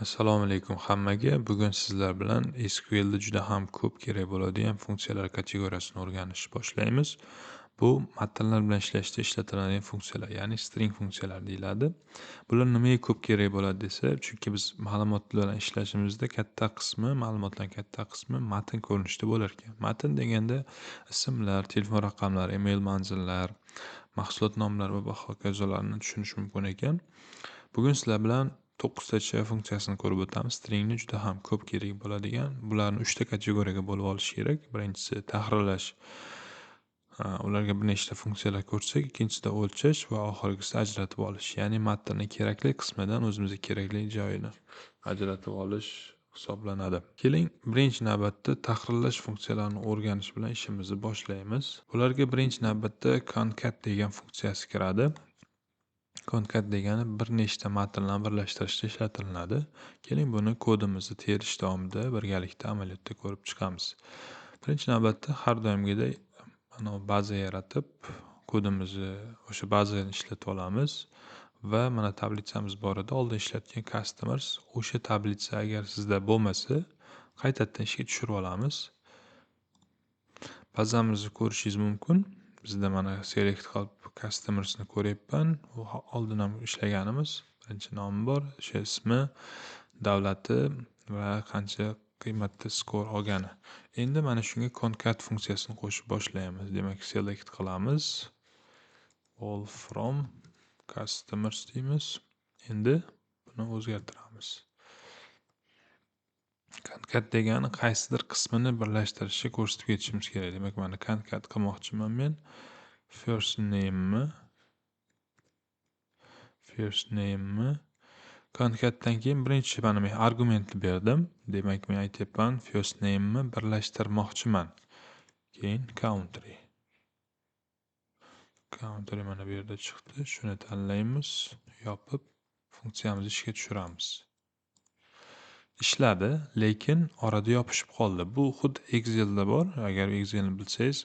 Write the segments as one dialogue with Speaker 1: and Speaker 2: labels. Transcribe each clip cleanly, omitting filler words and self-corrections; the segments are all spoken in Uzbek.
Speaker 1: Assalomu alaykum hammaga. Bugun sizlar bilan SQLda juda ham ko'p kerak bo'ladigan funksiyalar kategoriyasini o'rganishni boshlaymiz. Bu matnlar bilan ishlashda ishlatiladigan funksiyalar, ya'ni string funksiyalar deyiladi. Bular nimaga ko'p kerak bo'ladi desa, chunki biz ma'lumot bilan ishlashimizda ma'lumotlarning katta qismi matn ko'rinishida bo'lar ekan. Matn deganda ismlar, telefon raqamlari, email manzillar, mahsulot nomlari va hokazolarni tushunish mumkin ekan. Bugun sizlar bilan 9 tacha funksiyasini ko'rib o'tamiz. Stringni juda ham ko'p kerak bo'ladigan, bularni 3 ta kategoriyaga bo'lib olish kerak. Birinchisi tahrirlash, ularga bir nechta funksiyalar ko'rsak, ikkinchisida o'lchash va oxirgisi ajratib olish. Ya'ni matnning kerakli qismidan o'zimizga kerakli joyini ajratib olish hisoblanadi. Keling, birinchi navbatda tahrirlash funksiyalarini o'rganish bilan ishimizni boshlaymiz. Bularga birinchi navbatda concat degan funksiyasi kiradi. Concat degani bir nechta matnlarni birlashtirishda ishlatiladi. Keling, buni kodimizni terish davomida birgalikda amaliyotda ko'rib chiqamiz. Birinchi navbatda har doimgidek baza yaratib, kodimizni o'sha bazani ishlatib olamiz va mana tablitsamiz bor edi. Oldin ishlatgan customers, o'sha tablitsa agar sizda bo'lmasa, qaytadan ishga tushirib olamiz. Bazamizni ko'rishingiz mumkin. Bizda mana select qilib customersni ko'ryapman. U oldin ham ishlaganimiz. Birinchi nomi bor, o'sha ismi, davlati va qancha qiymatda skor olgani. Endi mana shunga concat funksiyasini qo'shib boshlaymiz. Demak, select qilamiz. All from customers deymiz. Endi buni o'zgartiramiz. Concat degani qaysidir qismini birlashtirishni ko'rsatib ketishimiz kerak. Demak, mana concat qilmoqchiman men. First name'ni Concatdan keyin birinchi mana men argumentni berdim. Demak, men aytyapman first name'ni birlashtirmoqchiman. Keyin country mana bu yerda chiqdi. Shuni tanlaymiz, yopib funksiyamizni ishga tushiramiz. Ishladi, lekin orada yopishib qoldi. Bu xuddi Excelda bor. Agar Excelni bilsangiz,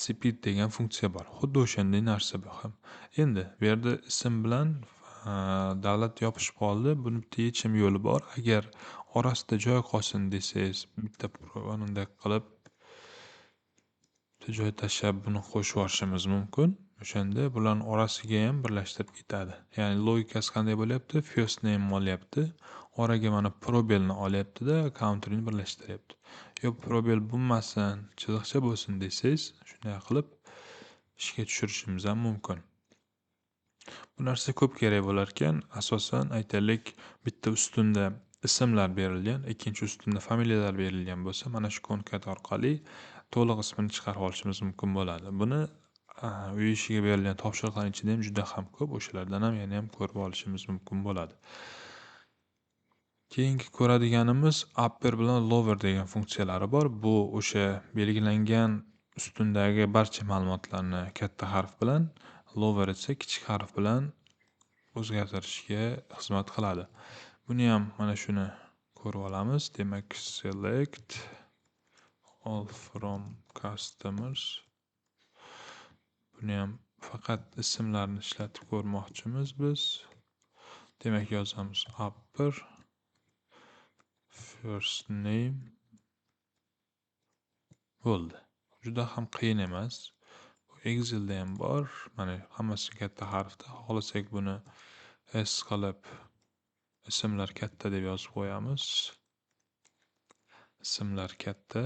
Speaker 1: cpid degan funksiya bor. Xuddi o'shanday narsa bu ham. Endi bu yerda ism bilan davlat yopishib qoldi. Buni bitta yechim yo'li bor. Agar orasida joy qolsin desangiz, bitta bunday qilib bitta joy tashlab buni qo'shib yuborishimiz mumkin. O'shanda bularning orasiga ham birlashtirib ketadi. Ya'ni logikasi qanday bo'lyapti? First name olyapti. Oraga mana probelni olyapti-da, countryni birlashtiryapti. Yo, probel bo'lmasin, chiziqcha bo'lsin desangiz, shunday qilib ishga tushirishimiz ham mumkin. Bu narsa ko'p kerak bo'lar ekan. Asosan aytaylik, bitta ustunda ismlar berilgan, ikkinchi ustunda familiyalar berilgan bo'lsa, mana shu concat orqali to'liq ismini chiqarib olishimiz mumkin bo'ladi. Buni uy ishiga berilgan topshiriqlarning ichida ham juda ham ko'p, o'shalardan ham yana ham ko'rib olishimiz mumkin bo'ladi. Keyingi ko'radiganimiz upper bilan lower degan funksiyalari bor. Bu o'sha belgilangan ustundagi barcha ma'lumotlarni katta harf bilan, lower esa kichik harf bilan o'zgartirishga xizmat qiladi. Buni ham mana shuni ko'rib olamiz. Demak, select all from customers. Buni ham faqat ismlarni ishlatib ko'rmoqchimiz biz. Demak, yozamiz upper first name. Bo'ldi. Juda ham qiyin emas. Excelda ham bor. Mana hammasi katta harfda. Xohlasak buni S qilib ismlar katta deb yozib qo'yamiz. Ismlar katta.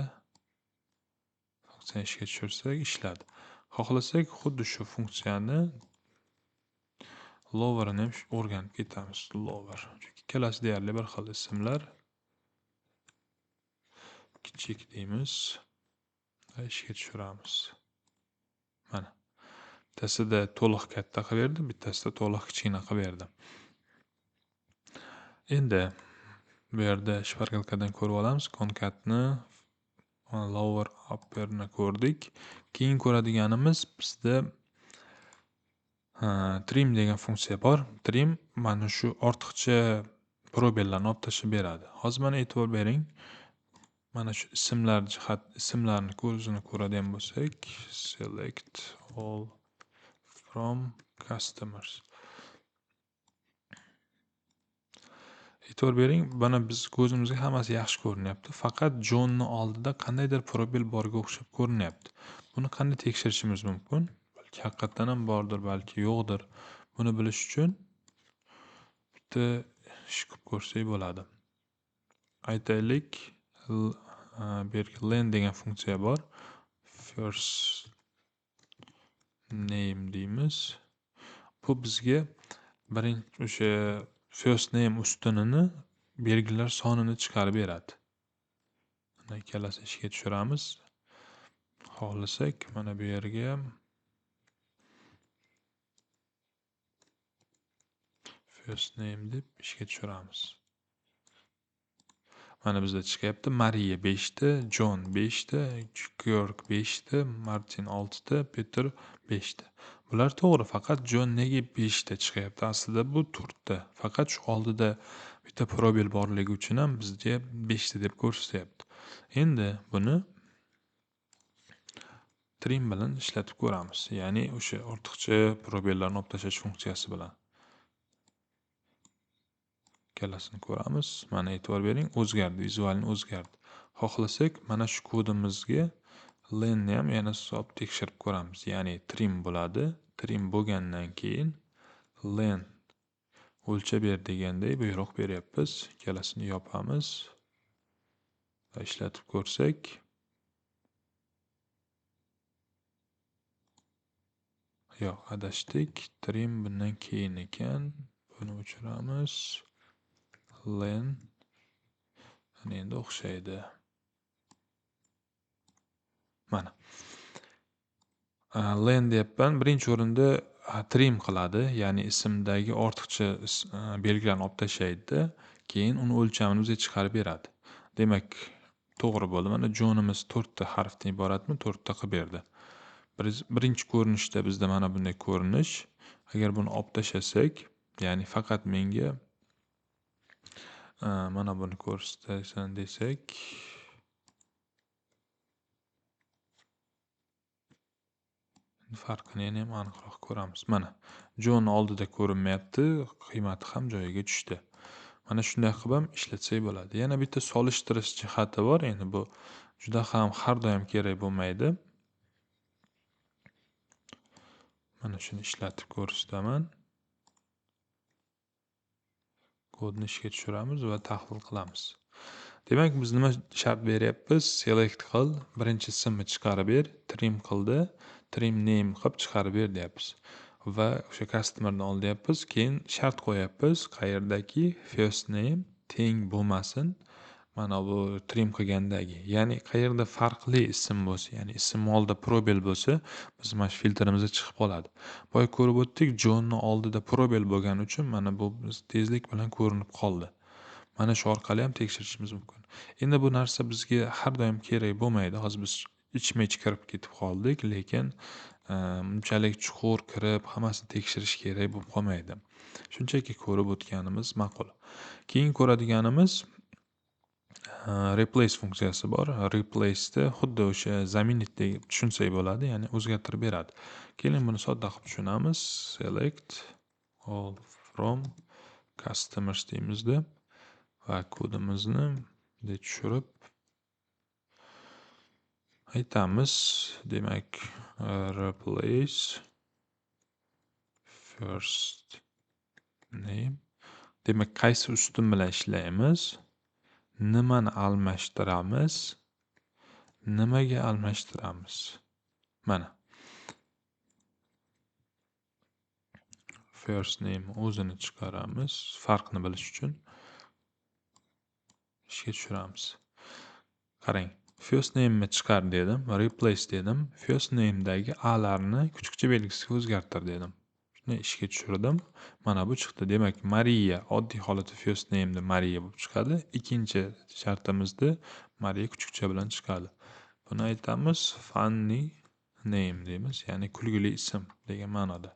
Speaker 1: Funksiyani ishga tushirsak ishladi. Xohlasak xuddi shu funksiyani lower'ini ham o'rganib ketamiz. Lower. Chunki ikkalasi deyarli bir xil ismlar. Kichik deymiz va ishga tushiramiz. Mana. Bittasida to'liq katta qilib berdim, bittasida to'liq kichkina qilib berdim. Endi bu yerda shpargalkadan ko'rib olamiz. Concatni, lower, upper'ni ko'rdik. Keyin ko'radiganimiz bizda trim degan funksiya bor. Trim mana shu ortiqcha probellarni olib tashlab beradi. Hozir mana e'tibor bering. Mana shu ismlarni ko'zini ko'radigan bo'lsak, select all from customers. E'tibor bering, mana biz ko'zimizga hammasi yaxshi ko'rinyapti. Faqat Jonning oldida qandaydir probel borga o'xshab ko'rinyapti. Buni qanday tekshirishimiz mumkin? Balki haqiqatan ham bordir, balki yo'qdir. Buni bilish uchun bitta ish qilib ko'rsak bo'ladi. Aytaylik, bu yerga len degan funksiya bor. First name deymiz. Bu bizga o'sha first name ustunini belgilar sonini chiqarib beradi. Mana ikkalasini ishga tushiramiz. Xohlasak mana bu yerga ham first name deb ishga tushiramiz. Mana bizda chiqyapti Mariya 5 ta, John 5 ta, Georg 5 ta, Martin 6 ta, Peter 5 ta. Bular to'g'ri, faqat John nega 5 ta chiqyapti? Aslida bu 4 ta. Faqat shu oldida bitta probel borligi uchun ham bizga 5 ta deb ko'rsatyapti. Endi buni trim bilan ishlatib ko'ramiz. Ya'ni o'sha ortiqcha probellarni olib tashlash funksiyasi bilan. Ikkalasini ko'ramiz. Mana e'tibor bering, o'zgardi, vizualni o'zgardi. Xohlasak, mana shu kodimizga lenni ham yana solib tekshirib ko'ramiz. Ya'ni trim bo'ladi. Trim bo'lgandan keyin len o'lchab ber deganday buyruq beryapmiz. Ikkalasini yopamiz va ishlatib ko'rsak, yo'q, adashdik. Trim bundan keyin ekan. Buni o'chiramiz. Len ana endi o'xshaydi. Mana. Len deyapman. Birinchi o'rinda trim qiladi, ya'ni ismdagi ortiqcha belgilarni olib tashlaydi, keyin uni o'lchamini bizga chiqarib beradi. Demak, to'g'ri bo'ldi. Mana Johnimiz 4 ta harfdan iboratmi? 4 ta qilib berdi. Birinchi ko'rinishda bizda mana bunday ko'rinish. Agar buni olib tashlasak, ya'ni faqat menga mana buni ko'rsatasan desak, farqini yana ham aniqroq ko'ramiz. Mana John oldida ko'rinmayapti, qiymati ham joyiga tushdi. Mana shunday qilib ham ishlatsak bo'ladi. Yana bitta solishtirish jihati bor. Endi bu juda ham har doim kerak bo'lmaydi. Mana shuni ishlatib ko'rsataman. Kodni ishga tushiramiz va tahlil qilamiz. Demak, biz nima shart beryapmiz? Select qil, birinchi ismni chiqarib ber, trim qildi, trim name qilib chiqarib ber deyapmiz. Va o'sha customerni ol deyapmiz, keyin shart qo'yapmiz, qayerdaki first name teng bo'lmasin. Mana bu trim qilgandagi, ya'ni qayerda farqli ism bo'lsa, ya'ni ism oldida probel bo'lsa, biz mana shu filtrimizda chiqib qoladi. Boya ko'rib o'tdik, Johnning oldida probel bo'lgani uchun mana bu tezlik bilan ko'rinib qoldi. Mana shu orqali ham tekshirishimiz mumkin. Endi bu narsa bizga har doim kerak bo'lmaydi. Hozir biz ichma-ich kirib ketib qoldik, lekin bunchalik chuqur kirib hammasini tekshirish kerak bo'lib qolmaydi. Shunchaki ko'rib o'tganimiz ma'qul. Keyin ko'radiganimiz replace funksiyasi bor. Replace'da xuddi o'sha zaminit deb tushunsak bo'ladi, ya'ni o'zgartirib beradi. Keling buni sodda qilib tushunamiz. Select all from customers deymizda va kodimizni tushirib aytamiz. Demak, replace first name. Demak, qaysi ustun bilan ishlaymiz? Nimani almashtiramiz? Nimaga almashtiramiz? Mana. First name o'zini chiqaramiz, farqni bilish uchun ishga tushiramiz. Qarang, first name'ni chiqar dedim, replace dedim. First name'dagi a'larni kuchukcha belgisiga o'zgartir dedim. Shuni ishga tushirdim. Mana bu chiqdi. Demak, Mariya oddiy holatda first name'da Mariya bo'lib chiqadi. Ikkinchi shartimizda Mariya kuchukcha bilan chiqadi. Buni aytamiz funny name deymiz, ya'ni kulgili ism degan ma'noda.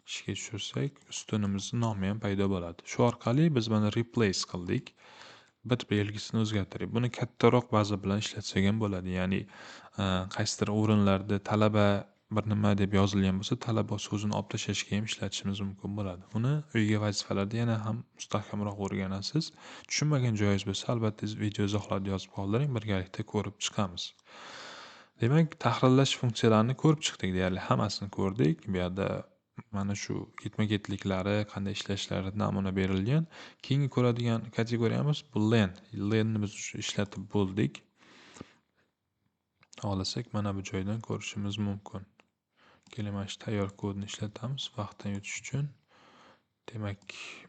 Speaker 1: Ishga tushirsak, ustunimizning nomi ham paydo bo'ladi. Shu orqali biz mana replace qildik. Bit belgisini o'zgartirib, buni kattaroq baza bilan ishlatsak ham bo'ladi. Ya'ni qaysidir o'rinlarda talaba bir nima deb yozilgan bo'lsa, talaba so'zini olib tashlashga ham ishlatishimiz mumkin bo'ladi. Uni uyga vazifalarda yana ham mustahkamroq o'rganasiz. Tushunmagan joyingiz bo'lsa, albatta video izohlarda yozib qoldiring, birgalikda ko'rib chiqamiz. Demak, tahrirlash funksiyalarini ko'rib chiqdik deyarli hammasini ko'rdik. Bu yerda mana shu ketma-ketliklari, qanday ishlashlari namuna berilgan. Keyingi ko'radigan kategoriyamiz bu len. Lenni biz ishlatib bo'ldik. Xohlasak mana bu joydan ko'rishimiz mumkin. Keling, mana shu tayyor kodni ishlatamiz vaqtdan yutish uchun. Demak,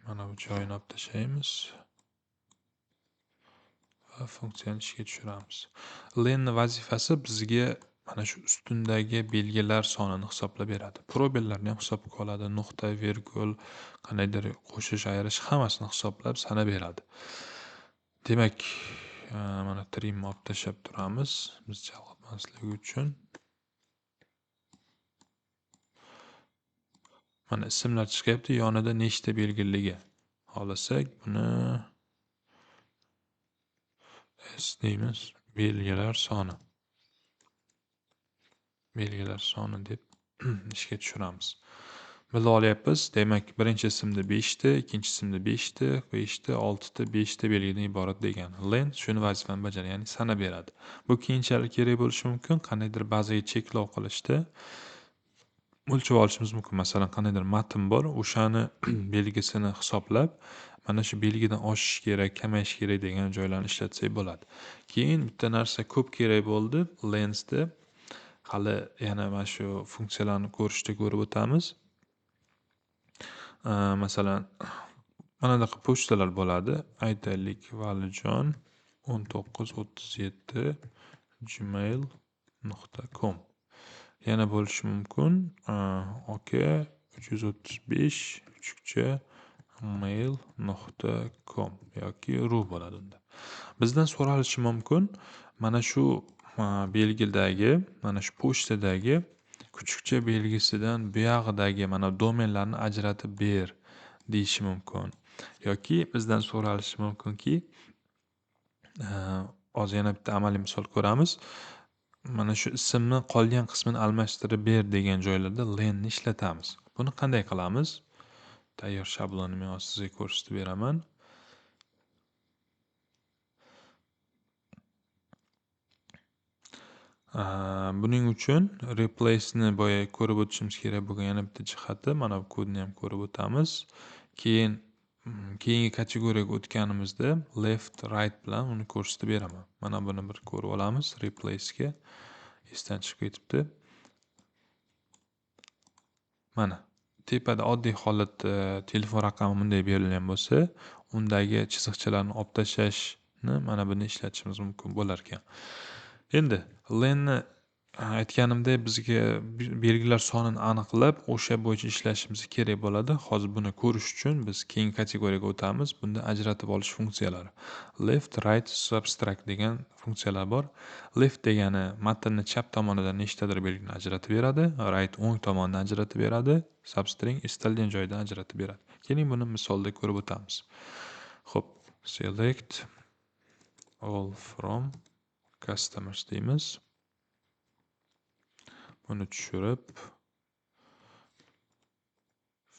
Speaker 1: mana bu joyini olib tashlaymiz va funksiyani ishga tushiramiz. Lenni vazifasi bizga mana shu ustundagi belgilar sonini hisoblab beradi. Probellarni ham hisobga oladi, nuqta, virgul, qandaydir qo'shish, ayirish hammasini hisoblab sanab beradi. Demak, mana trimni olib tashlab turamiz biz chalg'itmasligi uchun. Mana ismlar chiqyapti, yonida nechta belgiligi. Xohlasak buni S deymiz, belgilar soni. Belgilar soni deb ishga tushiramiz. Bilib olyapmiz. Demak, birinchi ismda 5 ta, ikkinchi ismda 5 ta, 5 ta, 6 ta, 5 ta belgidan iborat degan. Len shuni vazifani bajaradi, ya'ni sanab beradi. Bu keyinchalik kerak bo'lishi mumkin, qandaydir ba'ziga cheklov qilishda o'lchab olishimiz mumkin. Masalan, qandaydir matn bor, o'shani belgisini hisoblab, mana shu belgidan oshish kerak, kamayish kerak degan joylarni ishlatsak bo'ladi. Keyin bitta narsa ko'p kerak bo'ldi lensda. Hali yana mana shu funksiyalarni ko'rishda ko'rib o'tamiz. Masalan, mana bunaqa pochtalar bo'ladi. Aytaylik, Valijon 1937 gmail.com. Yana bo'lishi mumkin. OK 335 mail.com yoki ru bo'ladi unda. Bizdan so'ralishi mumkin, mana shu belgidagi, mana shu pochtadagi kuchukcha belgisidan bu yog'idagi mana domenlarni ajratib ber deyishi mumkin. Yoki bizdan so'ralishi mumkinki, hozir yana bitta amaliy misol ko'ramiz. Mana shu ismni qolgan qismini almashtirib ber degan joylarda lenni ishlatamiz. Buni qanday qilamiz? Tayyor shablonni men sizga ko'rsatib beraman. Buning uchun replace'ni boya ko'rib o'tishimiz kerak bo'lgan yana bitta jihati, mana bu kodni ham ko'rib o'tamiz. Keyin keyingi kategoriyaga o'tganimizda left, right bilan uni ko'rsatib beraman. Mana buni bir ko'rib olamiz. Replace'ga esdan chiqib ketibdi. Mana tepada oddiy holatda telefon raqami bunday berilgan bo'lsa, undagi chiziqchalarni olib tashlashni mana buni ishlatishimiz mumkin bo'lar ekan. Endi lenni aytganimdek bizga belgilar sonini aniqlab, o'sha bo'yicha ishlashimiz kerak bo'ladi. Hozir buni ko'rish uchun biz keyingi kategoriyaga o'tamiz. Bunda ajratib olish funksiyalari. Left, right, subtract degan funksiyalar bor. Left degani matnning chap tomonidan nechtadir belgini ajratib beradi, right o'ng tomonidan ajratib beradi, substring istalgan joydan ajratib beradi. Keling buni misolda ko'rib o'tamiz. Xo'p, select all from customers deymiz. Buni tushirib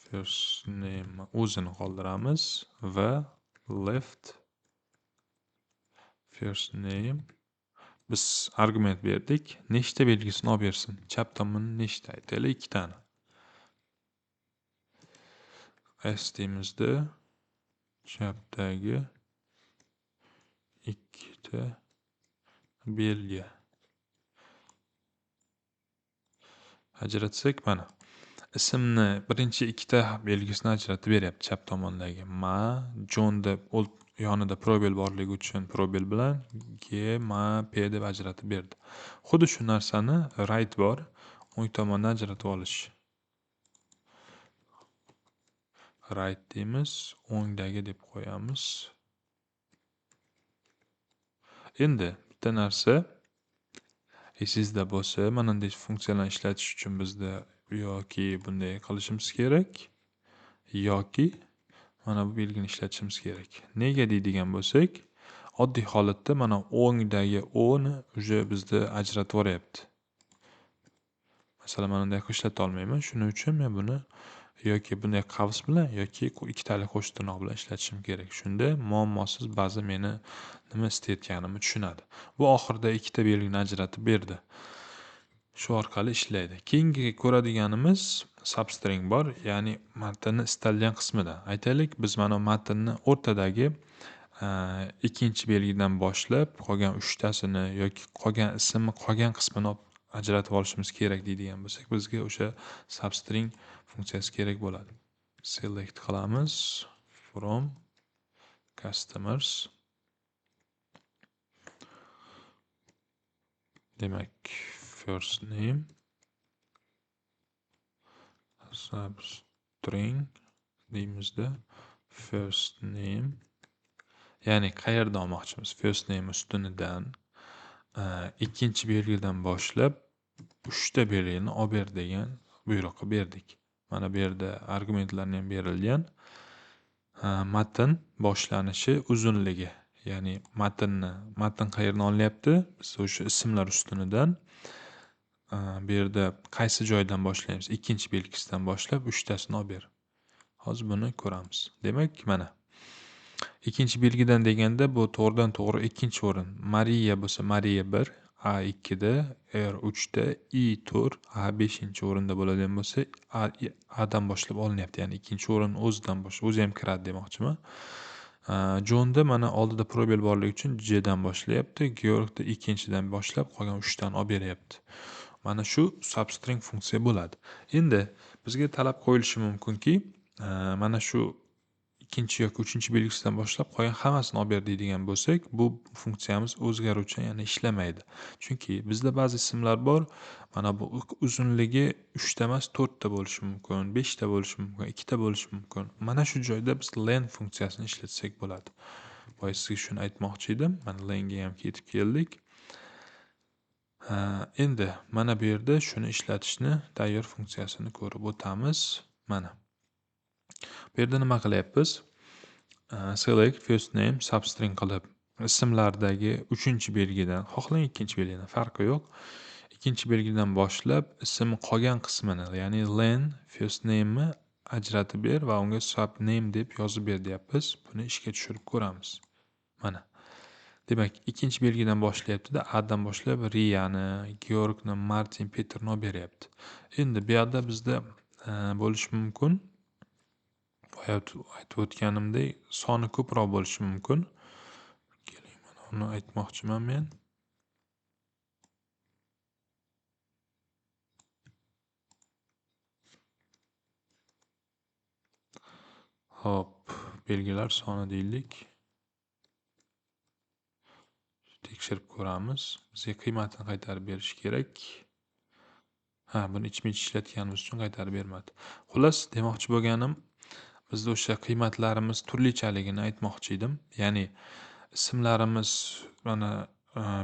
Speaker 1: first name o'zini qoldiramiz va left first name biz argument berdik. Nechta belgisini olib bersin? Chap tomonni nechta? Aytaylik 2 tani. S deymizda chapdagi 2 ta belgi. Ajratsak mana ismni birinchi 2 ta belgisini ajratib beryapti chap tomondagi. Ma, John deb yonida probel borligi uchun probel bilan G, Ma, P deb ajratib berdi. Xuddi shu narsani right bor, o'ng tomondan ajratib olish. Right deymiz, o'ngdagi deb qo'yamiz. Endi bitta narsa esingizda bo'lsa, mana bunday funksiyalarni ishlatish uchun bizda yoki bunday qilishimiz kerak, yoki mana bu belgini ishlatishimiz kerak. Nega deydigan bo'lsak, oddiy holatda mana o'ngdagi o'ni uje bizda ajratib yuboryapti. Masalan, men unday qilib ishlata olmayman. Shuning uchun men buni yoki bunday qavs bilan yoki ikkitali qo'sh tirnoq bilan ishlatishim kerak. Shunda muammosiz baza meni nima istayotganimni tushunadi. Bu oxirida ikkita belgini ajratib berdi. Shu orqali ishlaydi. Keyingi ko'radiganimiz substring bor, ya'ni matnning istalgan qismidan. Aytaylik, biz mana matnning o'rtadagi ikkinchi belgidan boshlab qolgan 3 tasini yoki qolgan ismni qolgan qismini ajratib olishimiz kerak deydigan bo'lsak, bizga o'sha substring funksiyasi kerak bo'ladi. Select qilamiz from customers. Demak, first name substring deymizda first name, ya'ni qayerdan olmoqchimiz? First name ustunidan ikkinchi belgidan boshlab 3 ta belgini olib ber degan buyruqni berdik. Mana bu yerda argumentlarni ham berilgan. Matn boshlanishi uzunligi, ya'ni matn qayerdan olinyapti? Biz o'sha ismlar ustunidan bu yerda qaysi joydan boshlaymiz? Ikkinchi belgisidan boshlab 3 tasini olib ber. Hozir buni ko'ramiz. Demak, mana ikkinchi belgidan deganda bu to'g'ridan to'g'ri ikkinchi o'rin. Mariya bo'lsa Mariya 1, A2 da, R3 da, I4, A5 o'rinda bo'ladigan bo'lsa, A dan boshlab olinyapti. Ya'ni ikkinchi o'rin o'zidan boshlab, o'zi ham kiradi demoqchiman. Jonda mana oldida probel borligi uchun J dan boshlayapti. Georgda ikkinchidan boshlab qolgan 3 tani olib beryapti. Mana shu substring funksiya bo'ladi. Endi bizga talab qo'yilishi mumkinki, mana shu ikkinchi yoki uchinchi belgisidan boshlab qolgan hammasini olib ber deydigan bo'lsak, bu funksiyamiz o'zgaruvchan, ya'ni ishlamaydi. Chunki bizda ba'zi ismlar bor, mana bu uzunligi 3 ta emas, 4 ta bo'lishi mumkin, 5 ta bo'lishi mumkin, 2 ta bo'lishi mumkin. Mana shu joyda biz len funksiyasini ishlatsak bo'ladi. Boya sizga shuni aytmoqchi edim. Mana lenga ham ketib keldik. Endi mana bu yerda shuni ishlatishni tayyor funksiyasini ko'rib o'tamiz. Mana bu yerda nima qilyapmiz? Select first name substring qilib ismlardagi 3-belgidan, xohlang 2-belgidan farqi yo'q. 2-belgidan boshlab ism qolgan qismini, ya'ni len first name'ni ajratib ber va unga subname deb yozib ber deyapmiz. Buni ishga tushirib ko'ramiz. Mana. Demak, 2-belgidan boshlayapti-da, A dan boshlab Riyani, Georgni, Martin, Peterni olib beryapti. Endi bu yerda bizda bo'lishi mumkin. Boya aytib o'tganimdek, soni ko'proq bo'lishi mumkin. Keling, mana uni aytmoqchiman men. Hop, belgilar soni deylik. Tekshirib ko'ramiz. Bizga qiymatini qaytarib berish kerak. Buni ichma-ich ishlatganimiz uchun qaytarib bermadi. Xullas, demoqchi bo'lganim, bizda o'sha qiymatlarimiz turlichaligini aytmoqchi edim. Ya'ni ismlarimiz mana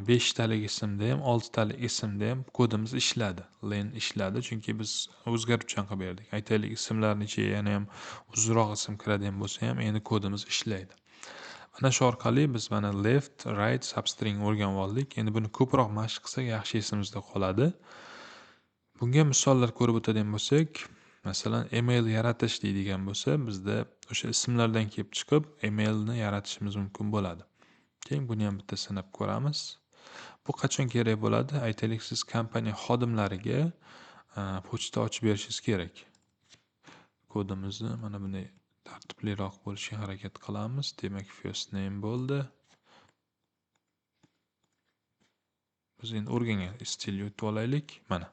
Speaker 1: 5 talik ismda ham, 6 talik ismda ham kodimiz ishladi. Len ishladi, chunki biz o'zgaruvchan qilib berdik. Aytaylik, ismlarning ichiga yana ham uzunroq ism kiradigan bo'lsa ham, endi kodimiz ishlaydi. Mana shu orqali biz mana left, right, substring o'rganib oldik. Endi buni ko'proq mashq qilsak, yaxshi esimizda qoladi. Bunga misollar ko'rib o'tadigan bo'lsak, masalan, email yaratish deydigan bo'lsa, bizda o'sha ismlardan kelib chiqib, emailni yaratishimiz mumkin bo'ladi. Keyin buni ham bitta sinab ko'ramiz. Bu qachon kerak bo'ladi? Aytaylik, siz kompaniya xodimlariga pochta ochib berishingiz kerak. Kodimizni mana bunday tartibliroq bo'lishga harakat qilamiz. Demak, first name bo'ldi. Biz endi o'rgangan stilni yutib olaylik. Mana.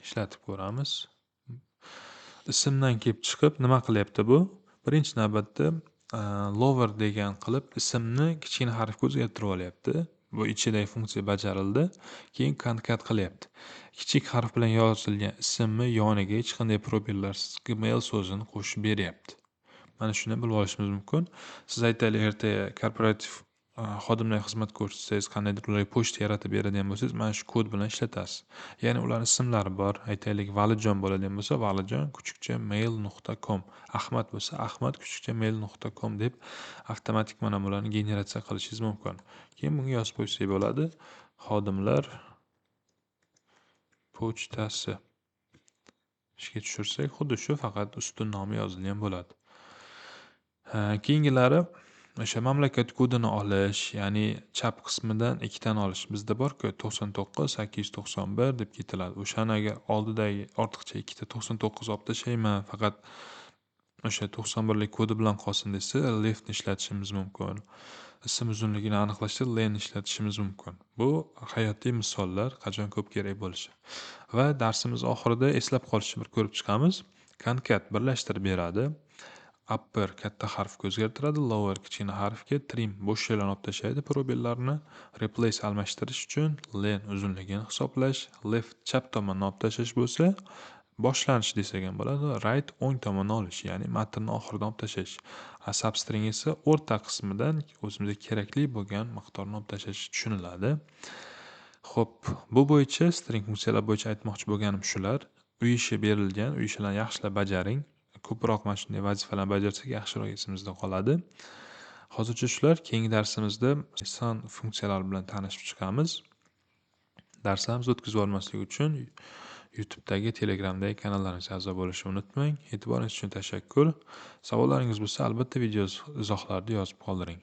Speaker 1: Ishlatib ko'ramiz. Ismdan kelib chiqib nima qilyapti bu? Birinchi navbatda lower degan qilib ismni kichkina harfga o'zgartirib olyapti. Bu ichidagi funksiya bajarildi. Keyin konkat qilyapti. Kichik harf bilan yozilgan ismni yoniga hech qanday probellarsiz Gmail so'zini qo'shib beryapti. Mana shuni bilib olishimiz mumkin. Siz aytaylik, ertaga korporativ xodimlarga xizmat ko'rsatsangiz, qandaydir ularga pochta yaratib beradigan bo'lsangiz, mana shu kod bilan ishlatasiz. Ya'ni ularning ismlari bor. Aytaylik, Valijon bo'ladigan bo'lsa, valijon _mail.com, Ahmad bo'lsa, ahmad _mail.com deb avtomatik mana bularni generatsiya qilishingiz mumkin. Keyin bunga yozib qo'ysak bo'ladi. Xodimlar pochtasi ishga tushirsak, xuddi shu, faqat ustun nomi yozilgan bo'ladi. Keyingilari o'sha mamlakat kodini olish, ya'ni chap qismidan ikkitani olish. Bizda bor-ku 99 891 deb ketiladi. O'shani agar oldidagi ortiqcha ikkita 99 olib tashlayman, faqat o'sha 91lik kodi bilan qolsin desa, leftni ishlatishimiz mumkin. Ism uzunligini aniqlashda len ishlatishimiz mumkin. Bu hayotiy misollar, qachon ko'p kerak bo'lishi. Va darsimiz oxirida eslab qolishni bir ko'rib chiqamiz. Concat birlashtirib beradi. Upper katta harfga o'zgartiradi, lower kichkina harfga, trim bo'sh joylarni olib tashlaydi, probellarni replace almashtirish uchun len uzunligini hisoblash, left chap tomonni olib tashlash bo'lsa, boshlanish desak ham bo'ladi, right o'ng tomonni olish, ya'ni matnni oxiridan olib tashlash. Substring esa o'rta qismidan o'zimizga kerakli bo'lgan miqdorni olib tashlash tushuniladi. Xo'p, bu bo'yicha string funksiyalar bo'yicha aytmoqchi bo'lganim shular. Uy ishi berilgan, uy ishlarini yaxshilab bajaring. Ko'proq mana shunday vazifalarni bajarsak yaxshiroq esimizda qoladi. Hozircha shular. Keyingi darsimizda son funksiyalari bilan tanishib chiqamiz. Darslarimizni o'tkazib olmaslik uchun YouTube'dagi, Telegramdagi kanallarimizga a'zo bo'lishni unutmang. E'tiboringiz uchun tashakkur. Savollaringiz bo'lsa, albatta video izohlarida yozib qoldiring.